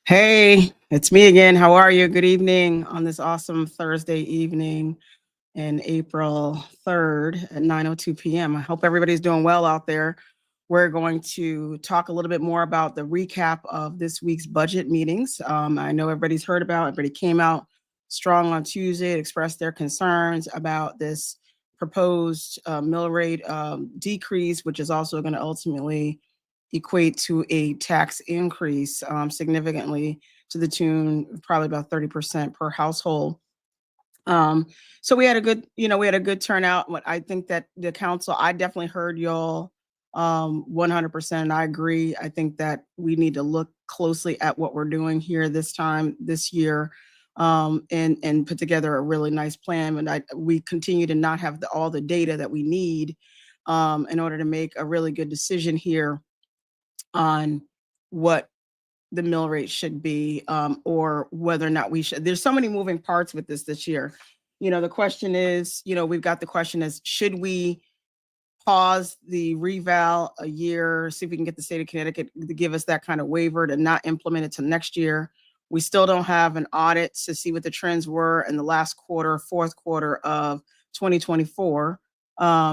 Hey, it's me again. How are you? Good evening on this awesome Thursday evening in April 3rd at 9:02 p.m. I hope everybody's doing well out there. We're going to talk a little bit more about the recap of this week's budget meetings. I know everybody's heard about, everybody came out strong on Tuesday, expressed their concerns about this proposed mill rate decrease, which is also going to ultimately equate to a tax increase significantly to the tune of probably about 30% per household. Um, so we had a good turnout. What I think that the council, I definitely heard y'all 100%. I agree. I think that we need to look closely at what we're doing here this year, and put together a really nice plan. And we continue to not have all the data that we need in order to make a really good decision here on what the mill rate should be, or whether or not we should. There's so many moving parts with this year. The question is, we've got the question is, should we pause the reval a year, see if we can get the state of Connecticut to give us that kind of waiver to not implement it till next year? We still don't have an audit to see what the trends were in the last quarter, fourth quarter of 2024,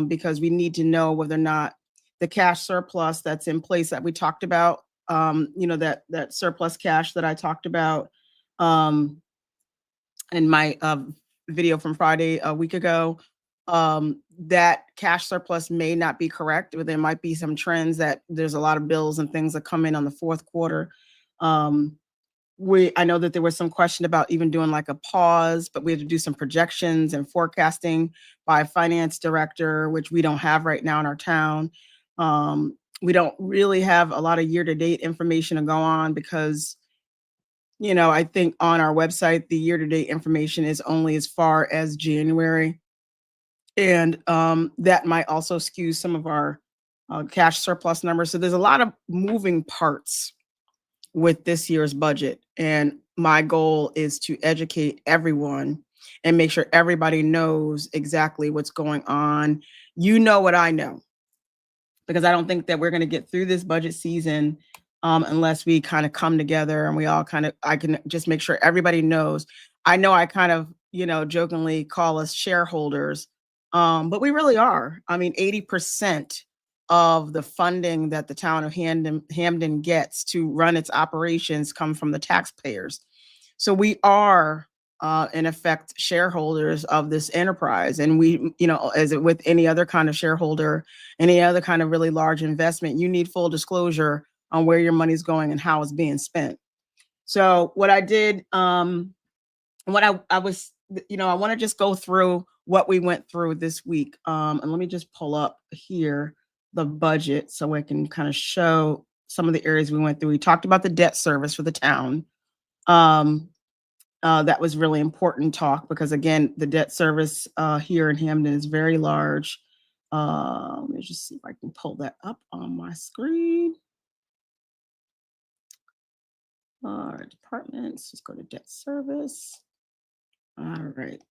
because we need to know whether or not the cash surplus that's in place that we talked about, that surplus cash that I talked about um, in my video from Friday a week ago, that cash surplus may not be correct, or there might be some trends that there's a lot of bills and things that come in on the fourth quarter. Um, I know that there was some question about even doing like a pause, but we had to do some projections and forecasting by a finance director, which we don't have right now in our town. We don't really have a lot of year-to-date information to go on because I think on our website, the year-to-date information is only as far as January, and that might also skew some of our cash surplus numbers. So there's a lot of moving parts with this year's budget, and my goal is to educate everyone and make sure everybody knows exactly what's going on. You know what I know, because I don't think that we're going to get through this budget season unless we kind of come together and we all I can just make sure everybody knows. I know I kind of, jokingly call us shareholders, but we really are. I mean, 80% of the funding that the town of Hamden gets to run its operations come from the taxpayers. So we are, in effect, shareholders of this enterprise. And we, as with any other kind of shareholder, any other kind of really large investment, you need full disclosure on where your money's going and how it's being spent. So what I did, what I was, I want to just go through what we went through this week. And let me just pull up here the budget so I can kind of show some of the areas we went through. We talked about the debt service for the town. Um, that was really important talk because again, the debt service here in Hamden is very large. Let me just see if I can pull that up on my screen. All right, departments, let's go to debt service. All right,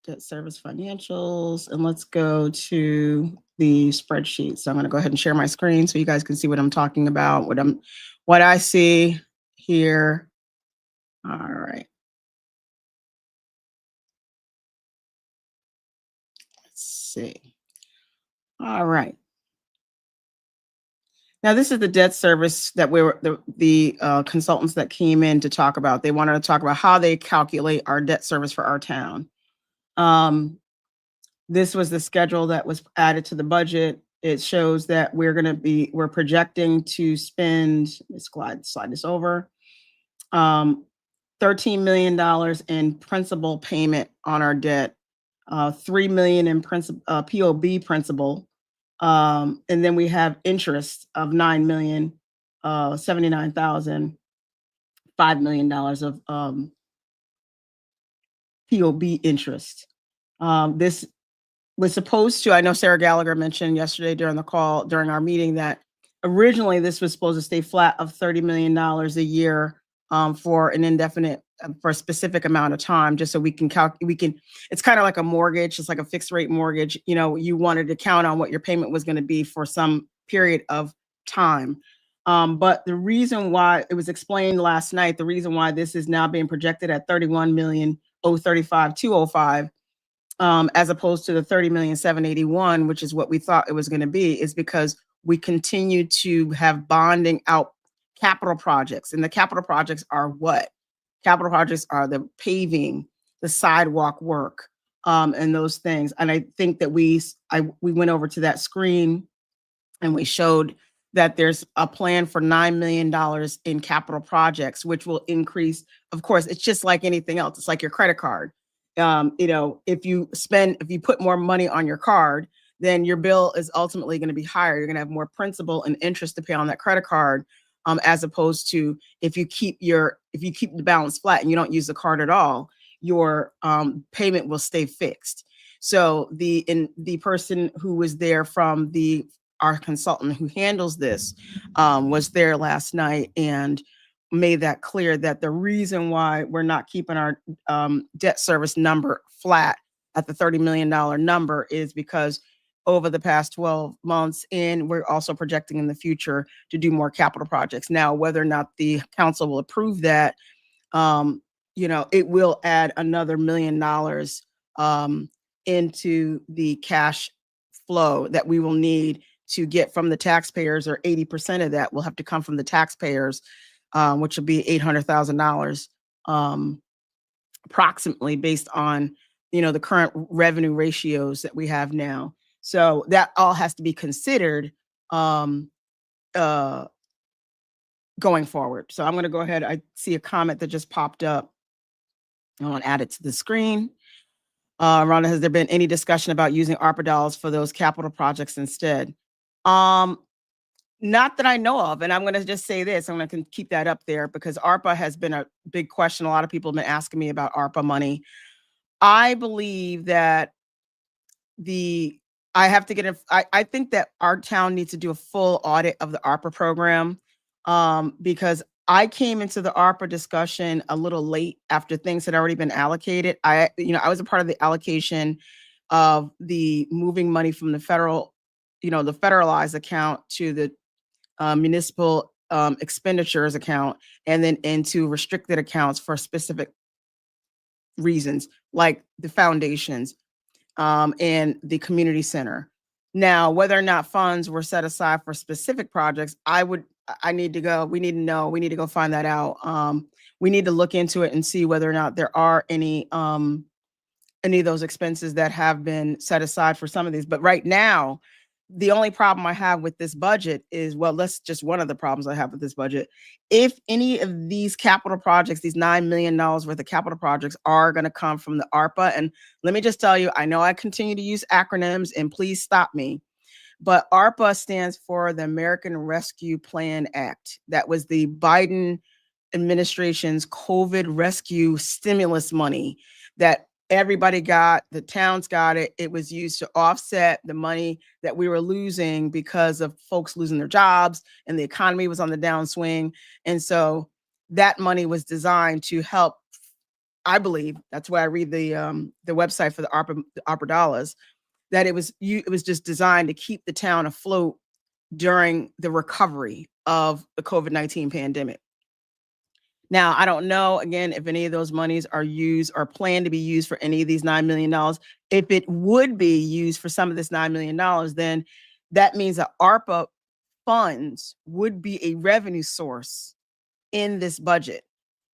debt service financials, and let's go to the spreadsheet. So I'm going to go ahead and share my screen so you guys can see what I'm talking about, what I see here. All right. Let's see. All right. Now, this is the debt service that the consultants that came in to talk about. They wanted to talk about how they calculate our debt service for our town. This was the schedule that was added to the budget. It shows that we're projecting to spend, let's slide this over, $13 million in principal payment on our debt, $3 million in POB principal, and then we have interest of $9,079,000, $5 million of POB interest. This was supposed to, I know Sarah Gallagher mentioned yesterday during our meeting that originally this was supposed to stay flat of $30 million a year for an indefinite, for a specific amount of time, just so it's kind of like a mortgage. It's like a fixed rate mortgage. You wanted to count on what your payment was going to be for some period of time. But the reason why it was explained last night, the reason why this is now being projected at 31,035,205, as opposed to the 30,781,000, which is what we thought it was going to be, is because we continue to have bonding out capital projects. And the capital projects are what? Capital projects are the paving, the sidewalk work, and those things. And I think that we went over to that screen and we showed that there's a plan for $9 million in capital projects, which will increase. Of course, it's just like anything else. It's like your credit card. If you put more money on your card, then your bill is ultimately going to be higher. You're going to have more principal and interest to pay on that credit card, as opposed to if you keep the balance flat and you don't use the card at all, your payment will stay fixed. So the person who was there from our consultant who handles this was there last night and made that clear that the reason why we're not keeping our debt service number flat at the $30 million number is because over the past 12 months, and we're also projecting in the future to do more capital projects. Now, whether or not the council will approve that, it will add another $1 million into the cash flow that we will need to get from the taxpayers, or 80% of that will have to come from the taxpayers, which will be $800,000 approximately, based on the current revenue ratios that we have now. So that all has to be considered going forward. So I'm going to go ahead. I see a comment that just popped up. I want to add it to the screen. Rhonda, has there been any discussion about using ARPA dollars for those capital projects instead? Not that I know of. And I'm going to just say this, I'm going to keep that up there because ARPA has been a big question. A lot of people have been asking me about ARPA money. I believe that I think that our town needs to do a full audit of the ARPA program, because I came into the ARPA discussion a little late after things had already been allocated. I was a part of the allocation of the moving money from the federal, the federalized account to the municipal expenditures account, and then into restricted accounts for specific reasons, like the foundations and the community center. Now, whether or not funds were set aside for specific projects, we need to go find that out. We need to look into it and see whether or not there are any of those expenses that have been set aside for some of these. But right now, the only problem I have with this budget is, that's just one of the problems I have with this budget. If any of these capital projects, these $9 million worth of capital projects, are going to come from the ARPA, and let me just tell you, I know I continue to use acronyms, and please stop me, but ARPA stands for the American Rescue Plan Act. That was the Biden administration's COVID rescue stimulus money that everybody got. The towns got it. It was used to offset the money that we were losing because of folks losing their jobs and the economy was on the downswing. And so that money was designed to help. I believe that's why I read the website for the ARPA dollars, that it was just designed to keep the town afloat during the recovery of the COVID-19 pandemic. Now, I don't know, again, if any of those monies are used or planned to be used for any of these $9 million. If it would be used for some of this $9 million, then that means that ARPA funds would be a revenue source in this budget.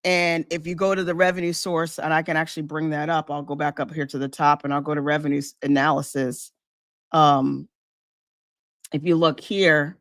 And if you go to the revenue source, and I can actually bring that up, I'll go back up here to the top and I'll go to revenue analysis. If you look here,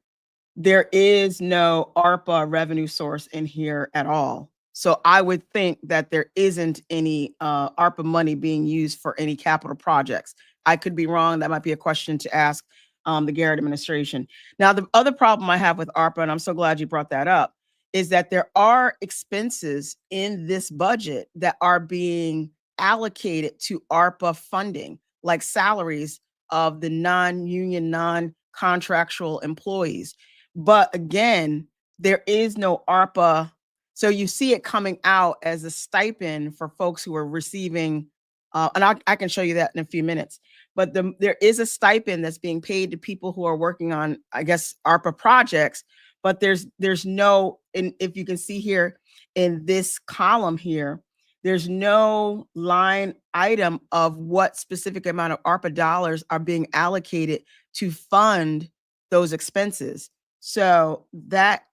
there is no ARPA revenue source in here at all. So I would think that there isn't any ARPA money being used for any capital projects. I could be wrong. That might be a question to ask the Garrett administration. Now, the other problem I have with ARPA, and I'm so glad you brought that up, is that there are expenses in this budget that are being allocated to ARPA funding, like salaries of the non-union, non-contractual employees. But again, there is no ARPA. So you see it coming out as a stipend for folks who are receiving, and I can show you that in a few minutes. But there is a stipend that's being paid to people who are working on, I guess, ARPA projects. but there's no, and if you can see here in this column here, there's no line item of what specific amount of ARPA dollars are being allocated to fund those expenses. So that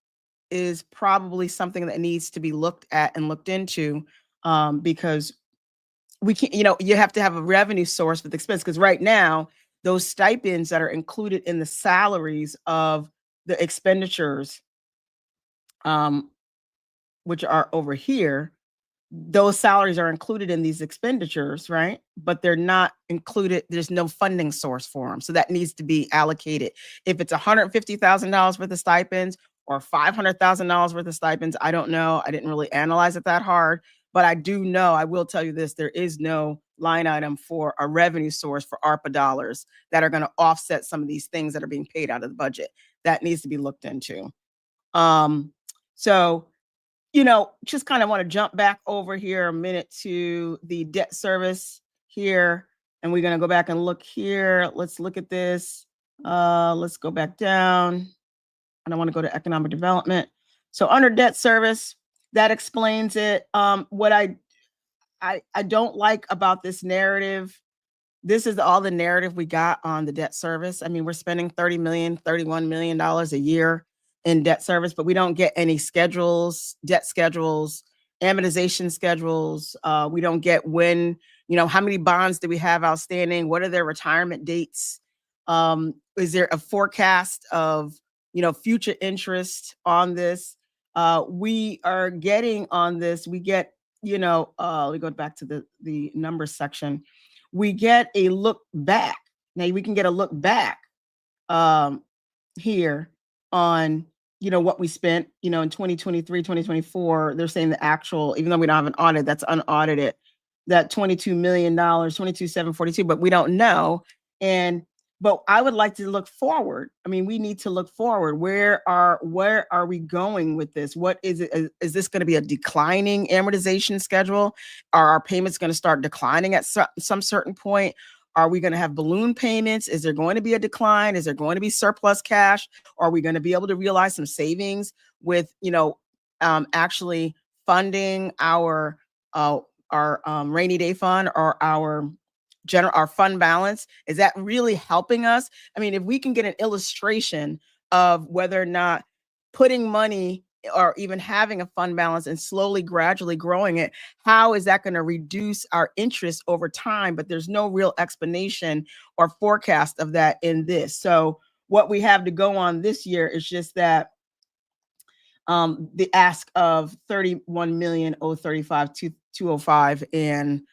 is probably something that needs to be looked at and looked into, because we can't, you have to have a revenue source with expense, because right now, those stipends that are included in the salaries of the expenditures, um, which are over here, those salaries are included in these expenditures, right? But they're not included. There's no funding source for them. So that needs to be allocated. If it's $150,000 worth of stipends or $500,000 worth of stipends, I don't know. I didn't really analyze it that hard, but I do know, I will tell you this, there is no line item for a revenue source for ARPA dollars that are going to offset some of these things that are being paid out of the budget. That needs to be looked into. So just kind of want to jump back over here a minute to the debt service here. And we're going to go back and look here. Let's look at this. Let's go back down. I don't want to go to economic development. So under debt service, that explains it. What I don't like about this narrative, this is all the narrative we got on the debt service. I mean, we're spending $30 million, $31 million a year in debt service, but we don't get any schedules, debt schedules, amortization schedules. We don't get when, how many bonds do we have outstanding? What are their retirement dates? Is there a forecast of, future interest on this? We are getting on this, we get, let me go back to the numbers section. We get a look back. Now we can get a look back here on, what we spent, in 2023, 2024. They're saying the actual, even though we don't have an audit, that's unaudited, that $22 million, 22,742, but we don't know. But I would like to look forward. I mean, we need to look forward. Where are we going with this? What is it? Is this going to be a declining amortization schedule? Are our payments going to start declining at some certain point? Are we going to have balloon payments? Is there going to be a decline? Is there going to be surplus cash? Are we going to be able to realize some savings with, actually funding our rainy day fund or our fund balance? Is that really helping us? I mean, if we can get an illustration of whether or not putting money or even having a fund balance and slowly, gradually growing it, how is that going to reduce our interest over time? But there's no real explanation or forecast of that in this. So what we have to go on this year is just that the ask of 31,035,205, and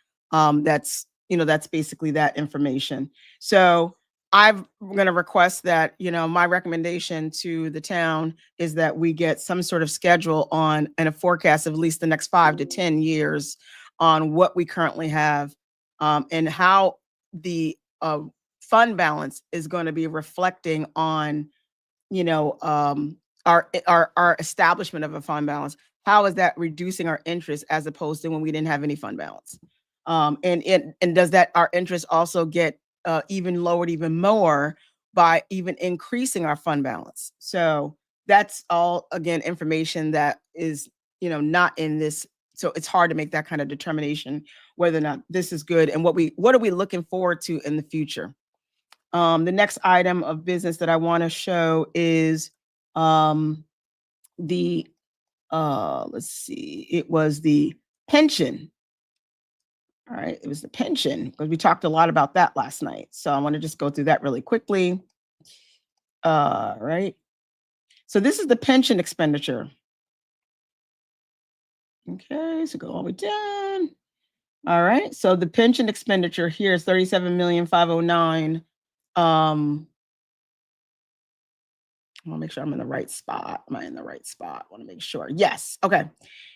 that's that's basically that information. So I'm going to request that, my recommendation to the town is that we get some sort of schedule on and a forecast of at least the next 5 to 10 years on what we currently have, and how the fund balance is going to be reflecting on, our establishment of a fund balance. How is that reducing our interest as opposed to when we didn't have any fund balance? And does that our interest also get even lowered even more by even increasing our fund balance? So that's all, again, information that is, not in this. So it's hard to make that kind of determination whether or not this is good and what are we looking forward to in the future. The next item of business that I want to show is the let's see, it was the pension. All right, it was the pension, because we talked a lot about that last night. So I want to just go through that really quickly. Right. So this is the pension expenditure. Okay, so go all the way down. All right, so the pension expenditure here is 37,509,000. I want to make sure I'm in the right spot. Am I in the right spot? I want to make sure. Yes. Okay.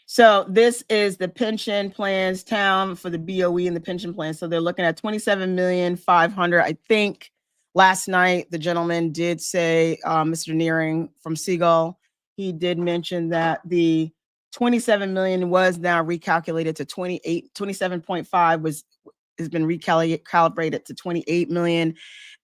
So this is the pension plans town for the BOE and the pension plan. So they're looking at 27,500,000. I think last night the gentleman did say, Mr. Nearing from Seagull, he did mention that the 27 million was now recalculated to 27.5 has been recalibrated to 28 million.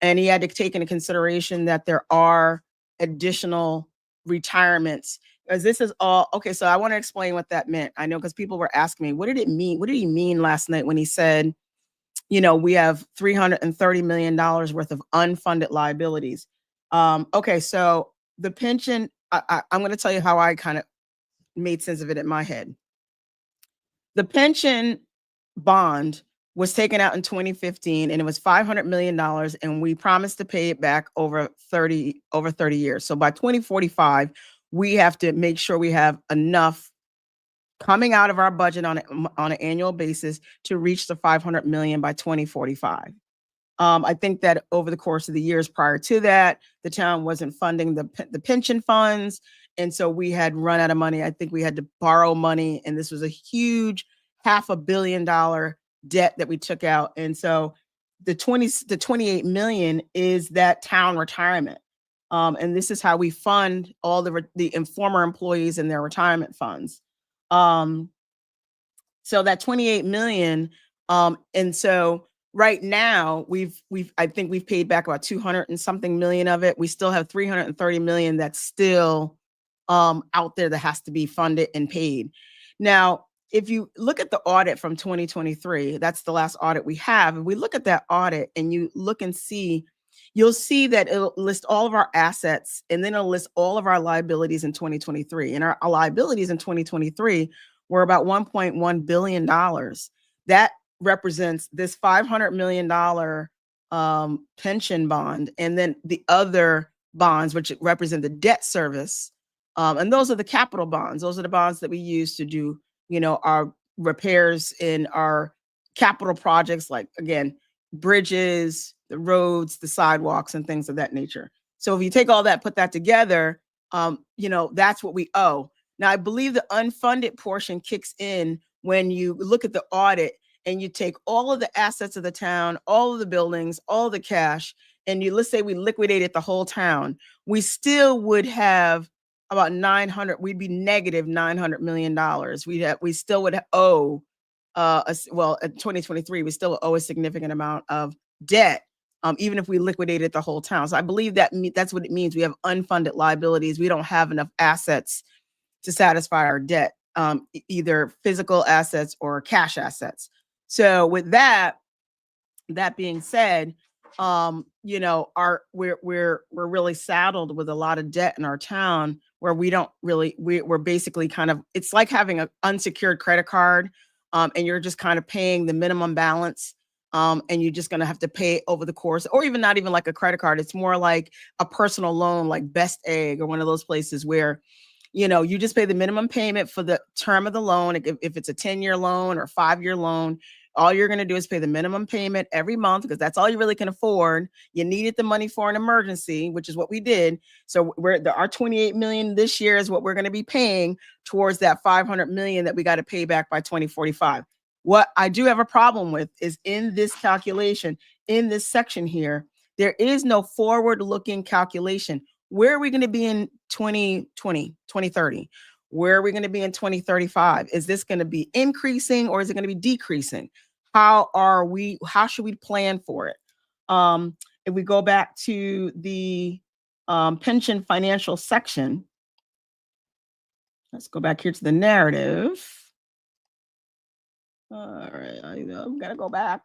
And he had to take into consideration that there are additional retirements, because this is all okay. So I want to explain what that meant. I know because people were asking me, what did it mean? What did he mean last night when he said, we have $330 million worth of unfunded liabilities? Okay, so the pension, I'm going to tell you how I kind of made sense of it in my head. The pension bond was taken out in 2015 and it was $500 million, and we promised to pay it back over 30 years. So by 2045, we have to make sure we have enough coming out of our budget on an annual basis to reach the 500 million by 2045. I think that over the course of the years prior to that, the town wasn't funding the pension funds. And so we had run out of money. I think we had to borrow money. And this was a huge $500 million debt that we took out. And so the 28 million is that town retirement. And this is how we fund all the former employees and their retirement funds. So that 28 million. And so right now I think we've paid back about 200 and something million of it. We still have 330 million that's still out there that has to be funded and paid. Now, if you look at the audit from 2023, that's the last audit we have. If we look at that audit and you look and see, you'll see that it'll list all of our assets and then it'll list all of our liabilities in 2023. And our liabilities in 2023 were about $1.1 billion. That represents this $500 million pension bond, and then the other bonds, which represent the debt service. And those are the capital bonds. Those are the bonds that we use to do, our repairs in our capital projects, like, again, bridges, the roads, the sidewalks, and things of that nature. So if you take all that, put that together, that's what we owe. Now, I believe the unfunded portion kicks in when you look at the audit and you take all of the assets of the town, all of the buildings, all the cash, and let's say we liquidated the whole town, we still would have about 900, we'd be negative $900 million. We still would owe, in 2023, we still owe a significant amount of debt, even if we liquidated the whole town. So I believe that's what it means. We have unfunded liabilities. We don't have enough assets to satisfy our debt, either physical assets or cash assets. So with that being said, we're really saddled with a lot of debt in our town, where we're basically kind of, it's like having an unsecured credit card, and you're just kind of paying the minimum balance, and you're just going to have to pay over the course, or even not even like a credit card. It's more like a personal loan, like Best Egg or one of those places where you just pay the minimum payment for the term of the loan. If it's a 10-year loan or 5-year loan, all you're going to do is pay the minimum payment every month, because that's all you really can afford. You needed the money for an emergency, which is what we did. So our 28 million this year is what we're going to be paying towards that 500 million that we got to pay back by 2045. What I do have a problem with is in this calculation, in this section here, there is no forward-looking calculation. Where are we going to be in 2020, 2030? Where are we going to be in 2035? Is this going to be increasing or is it going to be decreasing? How should we plan for it? If we go back to the pension financial section, let's go back here to the narrative. All right, I'm going to go back.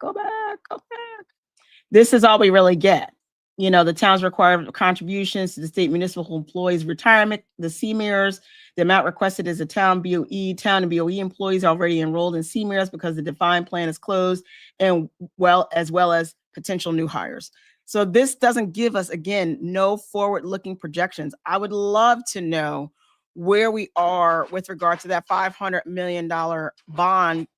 This is all we really get. The town's required contributions to the state municipal employees' retirement, the CMERS. The amount requested is a town BOE. Town and BOE employees already enrolled in CMERS because the defined plan is closed, and as well as potential new hires. So this doesn't give us, again, no forward-looking projections. I would love to know where we are with regard to that $500 million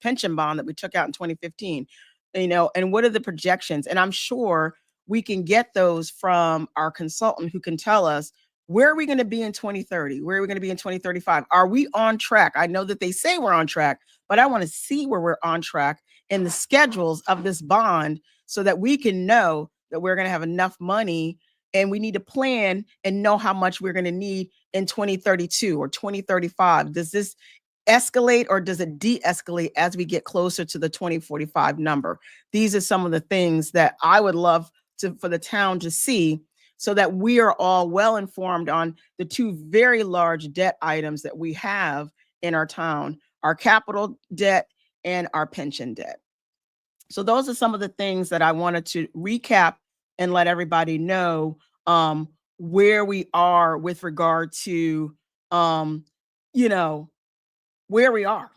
pension bond that we took out in 2015, and what are the projections? And I'm sure we can get those from our consultant, who can tell us, where are we going to be in 2030? Where are we going to be in 2035? Are we on track? I know that they say we're on track, but I want to see where we're on track in the schedules of this bond, so that we can know that we're going to have enough money, and we need to plan and know how much we're going to need in 2032 or 2035. Does this escalate or does it de-escalate as we get closer to the 2045 number? These are some of the things that I would love for the town to see, so that we are all well informed on the two very large debt items that we have in our town, our capital debt and our pension debt. So those are some of the things that I wanted to recap and let everybody know where we are with regard to, um, you know, where we are.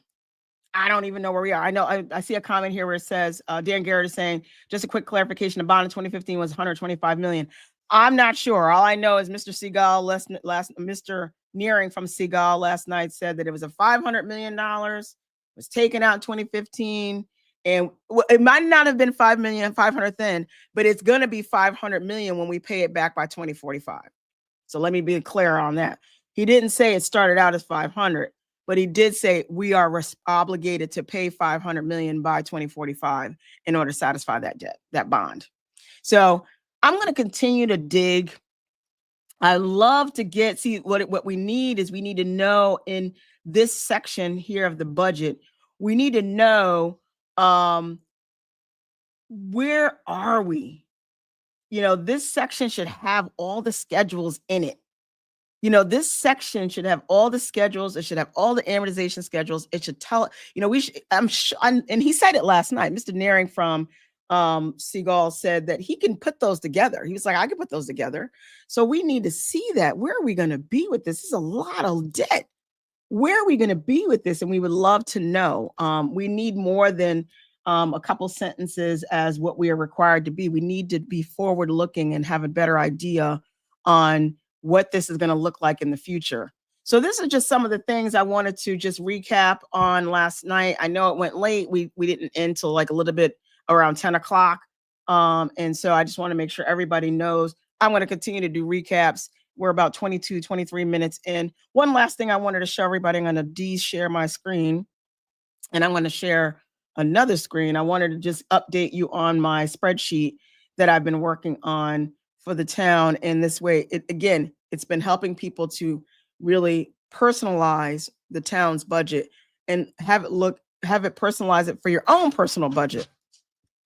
I don't even know where we are. I know I see a comment here where it says, Dan Garrett is saying, just a quick clarification, the bond in 2015 was 125 million. I'm not sure. All I know is Mr. Seagal, Mr. Nearing from Seagal last night said that it was a $500 million, was taken out in 2015. And it might not have been 5 million, 500 then, but it's going to be 500 million when we pay it back by 2045. So let me be clear on that. He didn't say it started out as 500, but he did say we are obligated to pay 500 million by 2045 in order to satisfy that debt, that bond. So I'm going to continue to dig. I love to see what we need is we need to know in this section here of the budget, we need to know where are we? This section should have all the schedules in it. This section should have all the schedules. It should have all the amortization schedules. It should tell, we should, and he said it last night. Mr. Nearing from Seagal said that he can put those together. He was like, I can put those together. So we need to see that. Where are we going to be with this? This is a lot of debt. Where are we going to be with this? And we would love to know. We need more than a couple sentences as what we are required to be. We need to be forward looking and have a better idea on what this is going to look like in the future. So this is just some of the things I wanted to just recap on last night. I know it went late. We didn't end till like a little bit around 10 o'clock. And so I just want to make sure everybody knows I'm going to continue to do recaps. We're about 22, 23 minutes in. One last thing I wanted to show everybody, I'm going to de-share my screen and I'm going to share another screen. I wanted to just update you on my spreadsheet that I've been working on for the town. And this way, it's been helping people to really personalize the town's budget and have it personalize it for your own personal budget.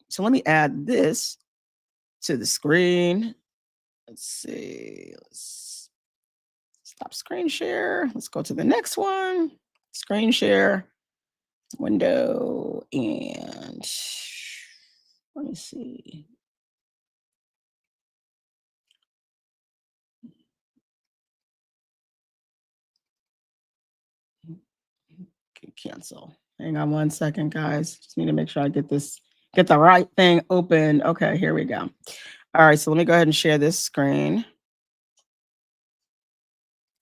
So let me add this to the screen. Let's see. Let's stop screen share. Let's go to the next one. Screen share, window, and let me see. Cancel. Hang on one second, guys. Just need to make sure I get the right thing open. Okay, here we go. All right, so let me go ahead and share this screen.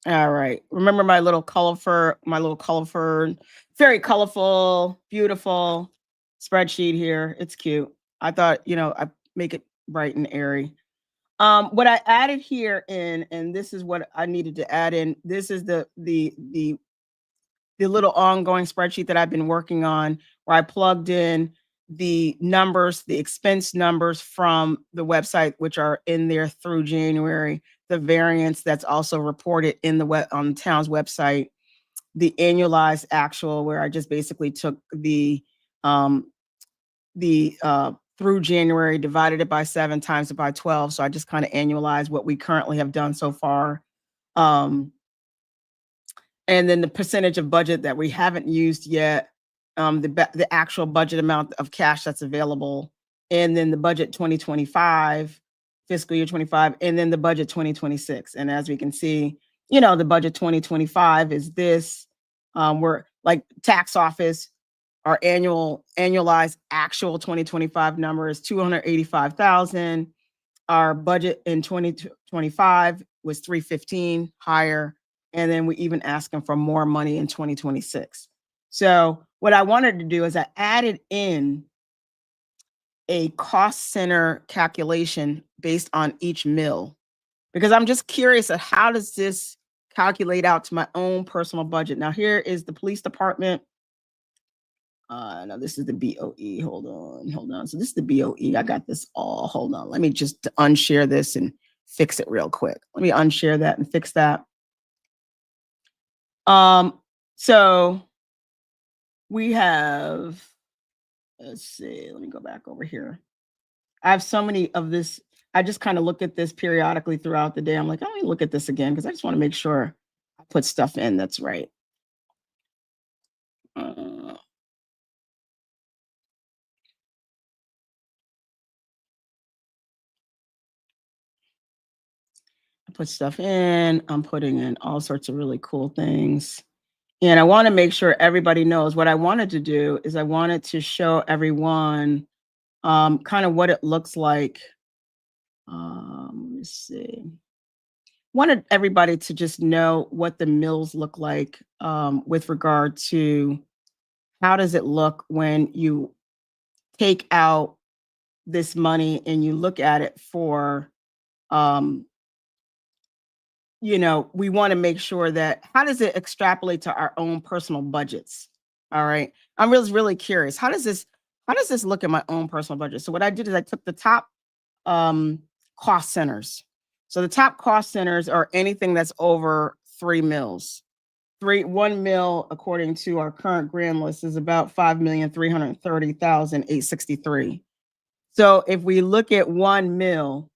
All right. Remember my little colorful, very colorful, beautiful spreadsheet here. It's cute. I thought, I make it bright and airy. What I added here and this is what I needed to add in. This is the little ongoing spreadsheet that I've been working on where I plugged in the numbers, the expense numbers from the website, which are in there through January, the variance that's also reported in on the town's website, the annualized actual, where I just basically took the through January, divided it by 7, times it by 12. So I just kind of annualized what we currently have done so far. And then the percentage of budget that we haven't used yet, the actual budget amount of cash that's available, and then the budget 2025, fiscal year 25, and then the budget 2026. And as we can see, the budget 2025 is this. We're like tax office, our annualized actual 2025 number is 285,000. Our budget in 2025 was 315, higher. And then we even asking for more money in 2026. So what I wanted to do is I added in a cost center calculation based on each mill, because I'm just curious at how does this calculate out to my own personal budget. Now here is the police department. No, this is the BOE. Hold on. So this is the BOE. I got this all. Hold on. Let me just unshare this and fix it real quick. Let me unshare that and fix that. So we have, let's see, let me go back over here. I have so many of this. I just kind of look at this periodically throughout the day. I'm like, let me look at this again because I just want to make sure I put stuff in that's right. Uh, I put stuff in. I'm putting in all sorts of really cool things. And I want to make sure everybody knows what I wanted to do is I wanted to show everyone kind of what it looks like. Let me see. Wanted everybody to just know what the mills look like with regard to how does it look when you take out this money and you look at it for um, we want to make sure that how does it extrapolate to our own personal budgets? All right. I'm really curious. How does this look at my own personal budget? So what I did is I took the top um cost centers. So the top cost centers are anything that's over 3 mils. 1 mil, according to our current grand list, is about 5,330,863. So if we look at 1 mil,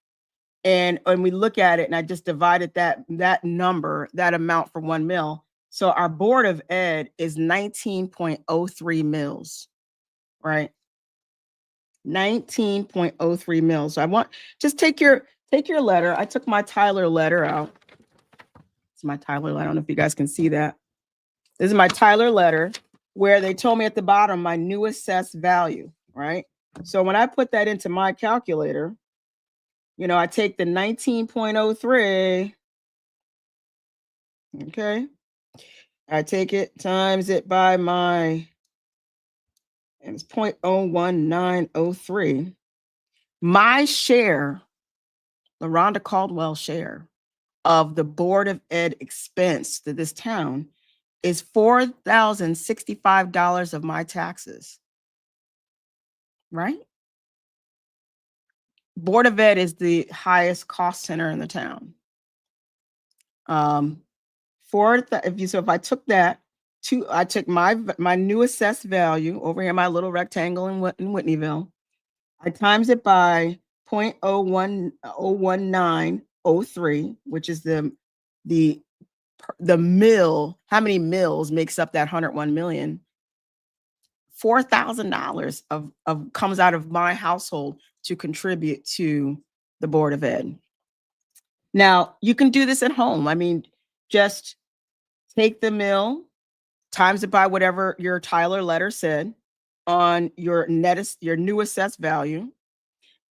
and we look at it and I just divided that number, that amount for 1 mil. So our board of ed is 19.03 mils, right? 19.03 mils. So I want just take your letter. I took my Tyler letter out. It's my Tyler letter. I don't know if you guys can see that. This is my Tyler letter where they told me at the bottom my new assessed value, right? So when I put that into my calculator, I take the 19.03, okay? I take it, times it by and it's 0.01903. My share, LaRonda Caldwell's share of the Board of Ed expense to this town is $4,065 of my taxes, right? Board of Ed is the highest cost center in the town. If I took that I took my new assessed value over here, my little rectangle in Whitneyville, I times it by 0.01903, which is the mill. How many mills makes up that 101 million? $4,000 of comes out of my household to contribute to the Board of Ed. Now, you can do this at home. I mean, just take the mill, times it by whatever your Tyler letter said on your new assessed value,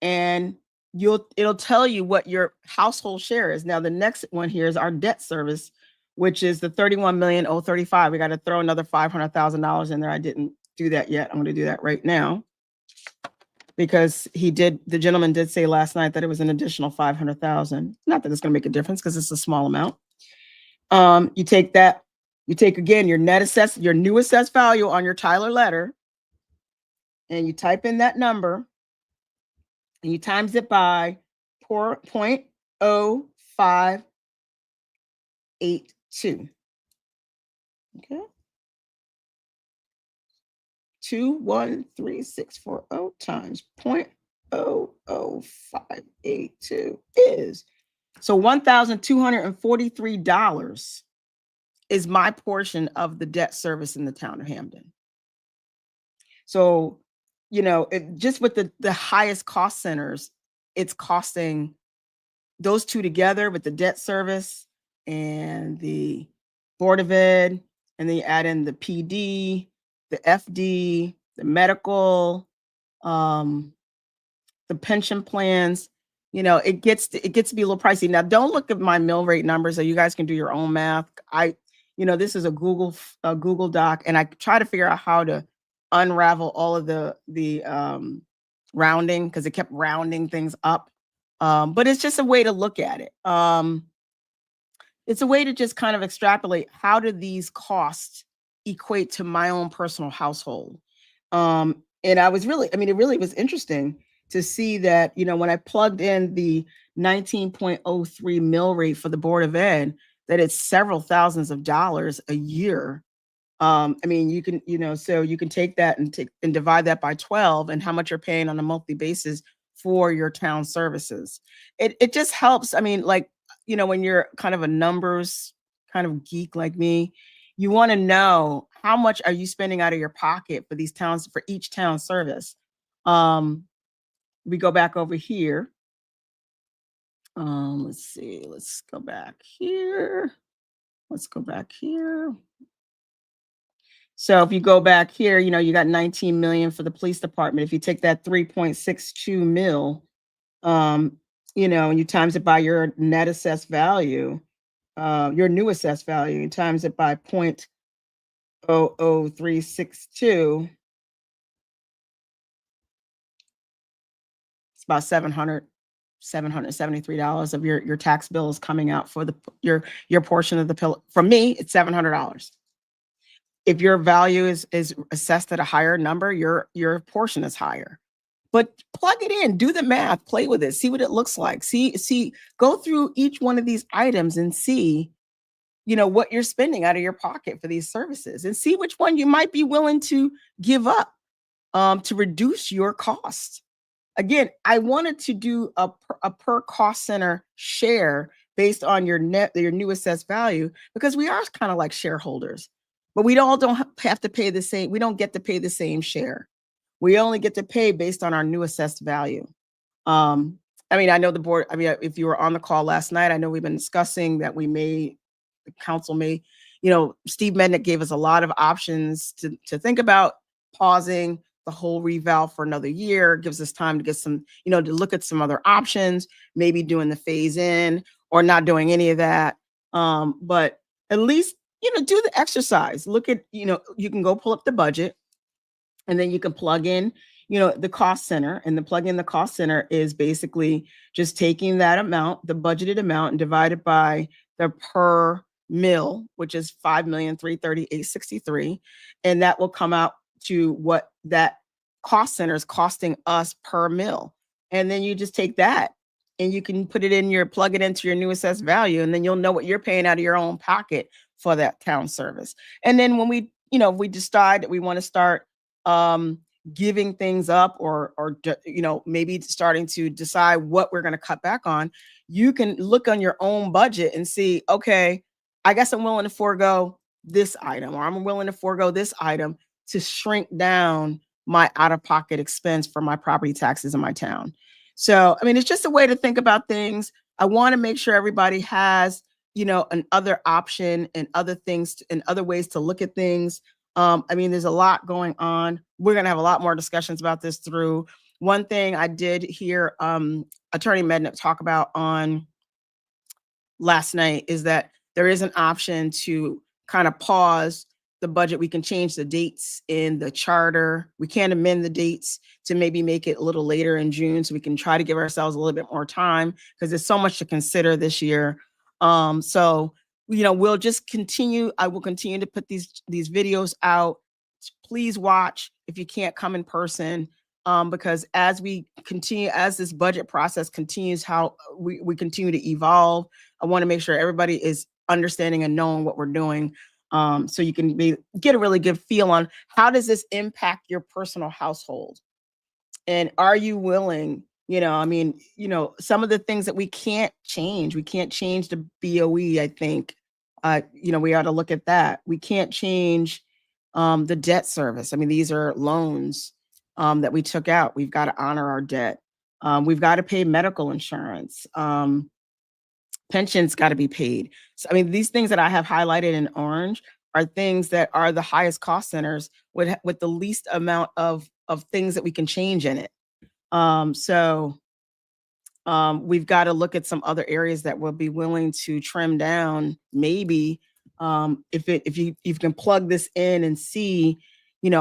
and it'll tell you what your household share is. Now, the next one here is our debt service, which is the 31,035. We got to throw another $500,000 in there. I didn't do that yet. I'm going to do that right now because the gentleman did say last night that it was an additional 500,000. Not that it's going to make a difference because it's a small amount. You take again your new assessed value on your Tyler letter, and you type in that number, and you times it by 0.0582. Okay. 213640 times 0.00582 is $1,243 is my portion of the debt service in the town of Hamden. So, just with the highest cost centers, it's costing those two together with the debt service and the Board of Ed, and then you add in the PD, the FD, the medical, the pension plans. It gets to be a little pricey. Now, don't look at my mill rate numbers, so you guys can do your own math. This is a Google Doc, and I try to figure out how to unravel all of the rounding because it kept rounding things up. But it's just a way to look at it. It's a way to just kind of extrapolate how do these costs equate to my own personal household. And it really was interesting to see that, when I plugged in the 19.03 mill rate for the Board of Ed, that it's several thousands of dollars a year. You can take that and divide that by 12 and how much you're paying on a monthly basis for your town services. It just helps. I mean, like, when you're kind of a numbers kind of geek like me, you want to know how much are you spending out of your pocket for these towns, for each town service. Um, we go back over here. Let's see. Let's go back here. Let's go back here. So if you go back here, you got 19 million for the police department. If you take that 3.62 mil, um, and you times it by your net assessed value, your new assessed value, and times it by 0.00362, it's about $773 of your tax bill is coming out for your portion of the pill. From me, it's $700. If your value is assessed at a higher number, your portion is higher. But plug it in, do the math, play with it, see what it looks like. Go through each one of these items and see, what you're spending out of your pocket for these services, and see which one you might be willing to give up to reduce your costs. Again, I wanted to do a per cost center share based on your new assessed value, because we are kind of like shareholders, but we don't have to pay the same. We don't get to pay the same share. We only get to pay based on our new assessed value. I mean, I know the board, if you were on the call last night, I know we've been discussing that the council may, Steve Mednick gave us a lot of options to think about pausing the whole reval for another year. It gives us time to get some, to look at some other options, maybe doing the phase in or not doing any of that. But at least, do the exercise. Look at, you can go pull up the budget, and then you can plug in, the cost center, and the plug in the cost center is basically just taking that amount, the budgeted amount, and divide it by the per mil, which is 5,338,63. And that will come out to what that cost center is costing us per mil. And then you just take that and you can plug it into your new assessed value. And then you'll know what you're paying out of your own pocket for that town service. And then when we decide that we want to start giving things up, or maybe starting to decide what we're going to cut back on, you can look on your own budget and see, okay, I guess I'm willing to forego this item, or I'm willing to forego this item to shrink down my out-of-pocket expense for my property taxes in my town. So, I mean, it's just a way to think about things. I want to make sure everybody has, an other option and other things and other ways to look at things. I mean, there's a lot going on. We're going to have a lot more discussions about this through. One thing I did hear Attorney Mednick talk about on last night is that there is an option to kind of pause the budget. We can change the dates in the charter. We can amend the dates to maybe make it a little later in June, so we can try to give ourselves a little bit more time, because there's so much to consider this year. So we'll just continue. I will continue to put these videos out. Please watch if you can't come in person, because as this budget process continues, how we continue to evolve, I want to make sure everybody is understanding and knowing what we're doing, so you can get a really good feel on how does this impact your personal household, and are you willing? Some of the things that we can't change the BOE. I think, we ought to look at that. We can't change the debt service. I mean, these are loans that we took out. We've got to honor our debt. We've got to pay medical insurance. Pensions got to be paid. So, I mean, these things that I have highlighted in orange are things that are the highest cost centers with the least amount of things that we can change in it. We've got to look at some other areas that we'll be willing to trim down. Maybe if you can plug this in and see,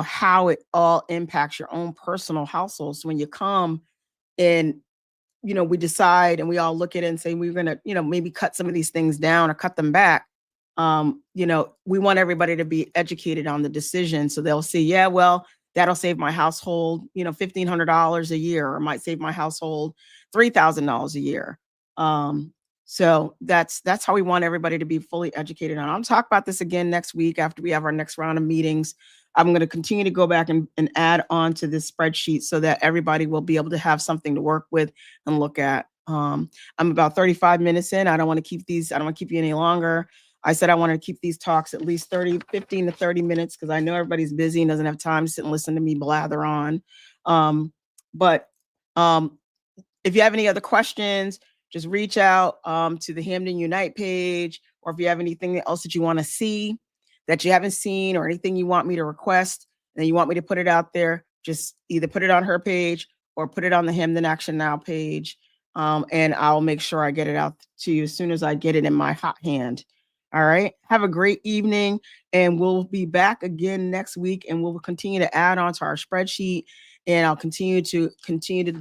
how it all impacts your own personal household. So when you come and, we decide and we all look at it and say, we're going to, maybe cut some of these things down or cut them back. We want everybody to be educated on the decision. So they'll see, yeah, well, that'll save my household, $1,500 a year, or might save my household $3,000 a year. So that's how we want everybody to be fully educated on. I'll talk about this again next week after we have our next round of meetings. I'm going to continue to go back and add on to this spreadsheet so that everybody will be able to have something to work with and look at. I'm about 35 minutes in. I don't want to keep you any longer. I said I want to keep these talks at least 15 to 30 minutes because I know everybody's busy and doesn't have time to sit and listen to me blather on. But if you have any other questions, just reach out to the Hamden Unite page, or if you have anything else that you want to see that you haven't seen, or anything you want me to request and you want me to put it out there, just either put it on her page or put it on the Hamden Action Now page. And I'll make sure I get it out to you as soon as I get it in my hot hand. All right. Have a great evening, and we'll be back again next week, and we'll continue to add on to our spreadsheet, and I'll continue to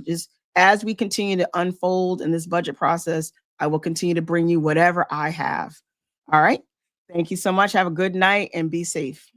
just, as we continue to unfold in this budget process, I will continue to bring you whatever I have. All right. Thank you so much. Have a good night and be safe.